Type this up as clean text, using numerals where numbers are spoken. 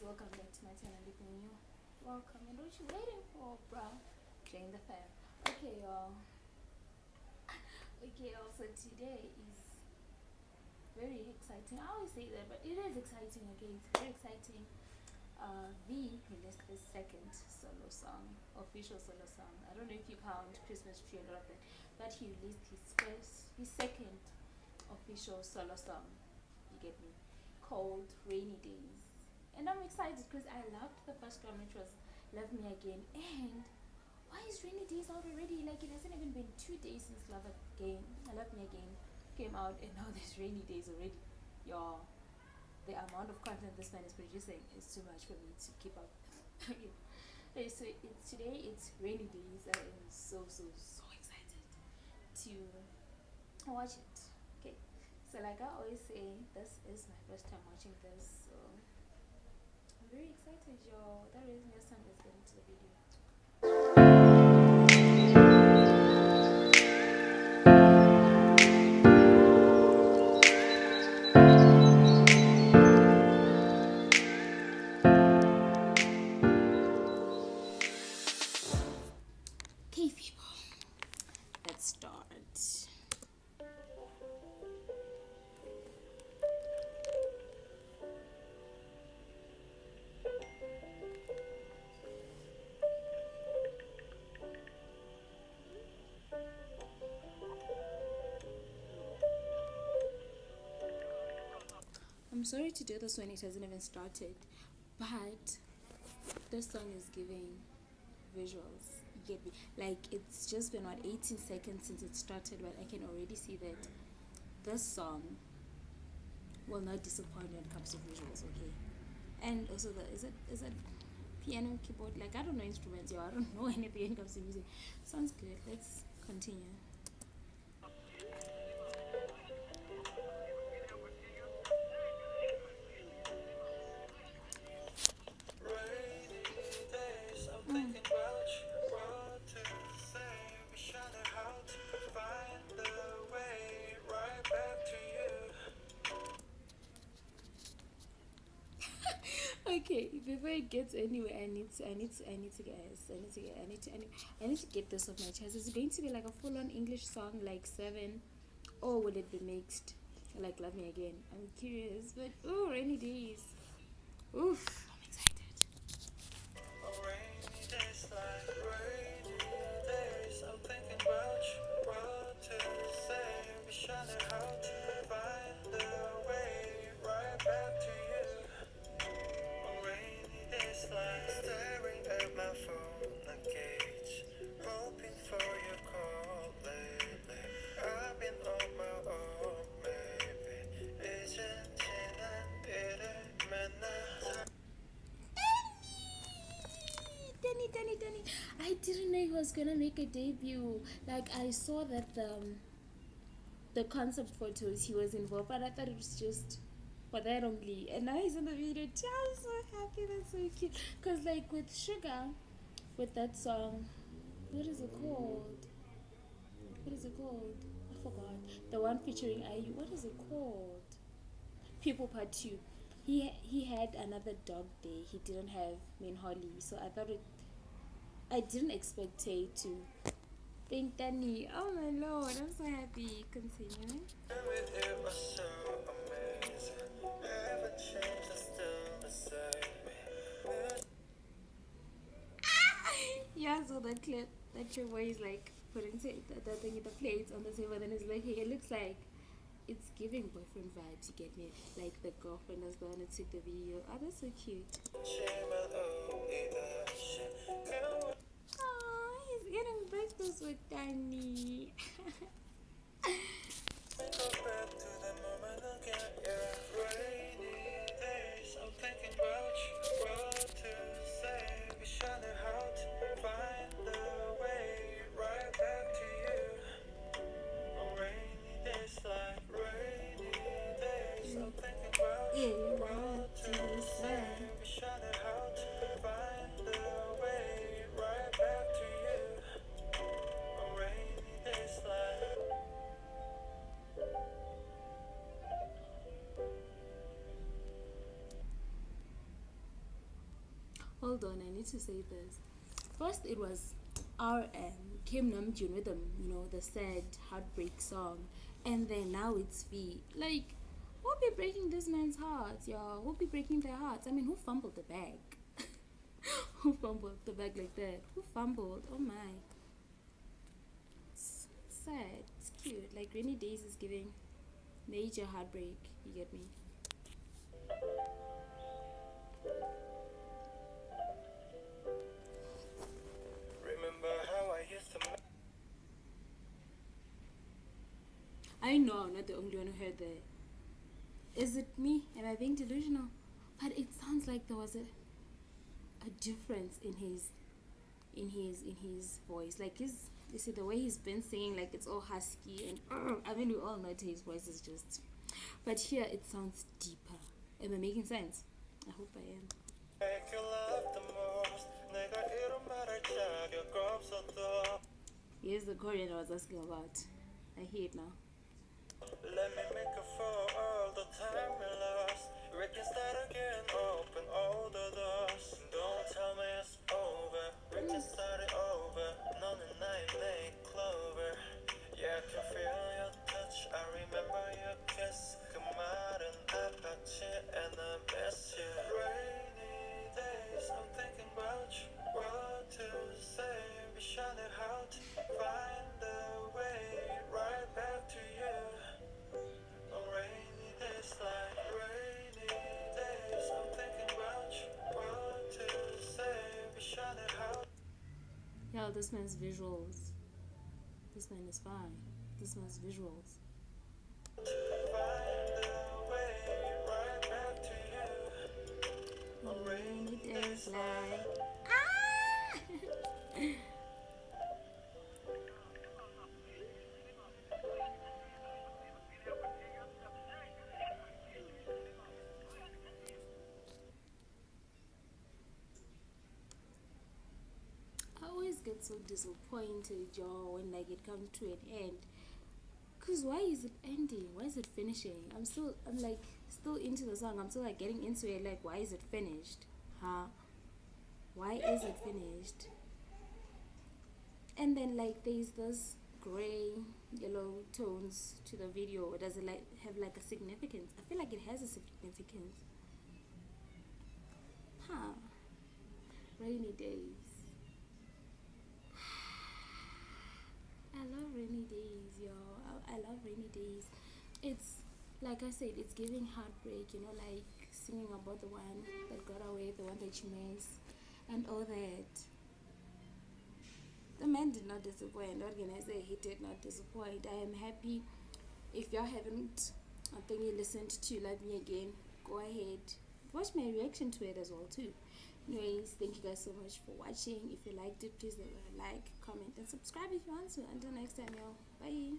welcome back to my channel. If you're new, welcome. And what you waiting for, bro? Join the fam. Okay, y'all. Okay, also today is very exciting. I always say that, but it is exciting. Okay, it's very exciting. V released his second solo song, official solo song. I don't know if you count Christmas Tree and all of that, but he released his second official solo song. You get me? Called Rainy Days. And I'm excited because I loved the first one, which was Love Me Again. And why is Rainy Days out already? Like, it hasn't even been 2 days since Love Me Again came out, and now there's Rainy Days already. Y'all, the amount of content this man is producing is too much for me to keep up. Okay, so today it's Rainy Days. I am so excited to watch it. Okay, so like I always say, this is my first time watching this, so I'm very excited, y'all. That is me. Let's get into the video. Okay, people, let's start. I'm sorry to do this when it hasn't even started, but this song is giving visuals. You get me? Like, it's just been 18 seconds since it started, but I can already see that this song will not disappoint when it comes to visuals. Okay, and also is it piano, keyboard? Like, I don't know instruments, yo. I don't know anything when it comes to music. Sounds good. Let's continue. Okay, before it gets anywhere, I need to get this off my chest. Is it going to be like a full-on English song like Seven, or will it be mixed like Love Me Again? I'm curious, but oh, Rainy Days. Oof, I'm excited. Danny. I didn't know he was gonna make a debut. Like, I saw that the concept photos he was involved, but I thought it was just for that only. And now he's in the video too. I'm so happy. That's so cute. Cause like with Sugar, with that song, what is it called? What is it called? I forgot. The one featuring IU. What is it called? People Part Two. He had another dog day. He didn't have Main Holly, so I thought it. I didn't expect Tay to thank Danny. Oh my lord, I'm so happy. Continuing. Yeah, so that clip where he's like putting the thing in the plates on the table, and then he's like, hey, it looks like it's giving boyfriend vibes. You get me? Like the girlfriend is the one that took the video. Oh, that's so cute. Oh, he's eating breakfast with Danny. hold on, I need to say this. First, it was Kim Namjoon with them, the sad heartbreak song, and then now it's V. Like, who be breaking this man's hearts, y'all? Who be breaking their hearts? I mean, who fumbled the bag? Who fumbled the bag like that? Who fumbled? Oh my. It's sad. It's cute. Like, Rainy Days is giving major heartbreak. You get me? Remember how I used to. I know I'm not the only one who heard that. Is it me? Am I being delusional? But it sounds like there was a difference in his voice. Like you see the way he's been singing, like it's all husky and I mean we all know his voice is just, but here it sounds deeper. Am I making sense? I hope I am. Make you laugh the most. 내가 이런 말할 자격 없어도. Here's the Korean I was asking about. I hear it now. Let me make up for all the time we lost. We can start again, open all the doors. Don't tell me it's over. We can start it over. 너는 나의 late clover. Yeah, I can feel your touch. I remember your kiss. 그 말은 아팠지 and I miss you. Rainy days, I'm thinking about you. What to say? Wish I knew how to find a way right back to you. On rainy days like rainy days, I'm thinking about you. What to say? Wish I knew how. Yo, this man's visuals. This man is fine. This man's visuals. Rainy days like I always get so disappointed, y'all, when like it comes to an end. Cause why is it ending? Why is it finishing? I'm still into the song. I'm still like getting into it. Like, why is it finished? Huh? Why is it finished? And then like there's this gray, yellow tones to the video. Does it like have like a significance? I feel like it has a significance. Huh? Rainy days. I love rainy days, y'all. I love rainy days. It's like I said, it's giving heartbreak, like singing about the one that got away, the one that you miss, and all that. The man did not disappoint. What can I say? He did not disappoint. I am happy. If y'all haven't, I think you listened to Love Me Again, go ahead. Watch my reaction to it as well too. Anyways, thank you guys so much for watching. If you liked it, please like, comment, and subscribe if you want to. Until next time, y'all. Bye.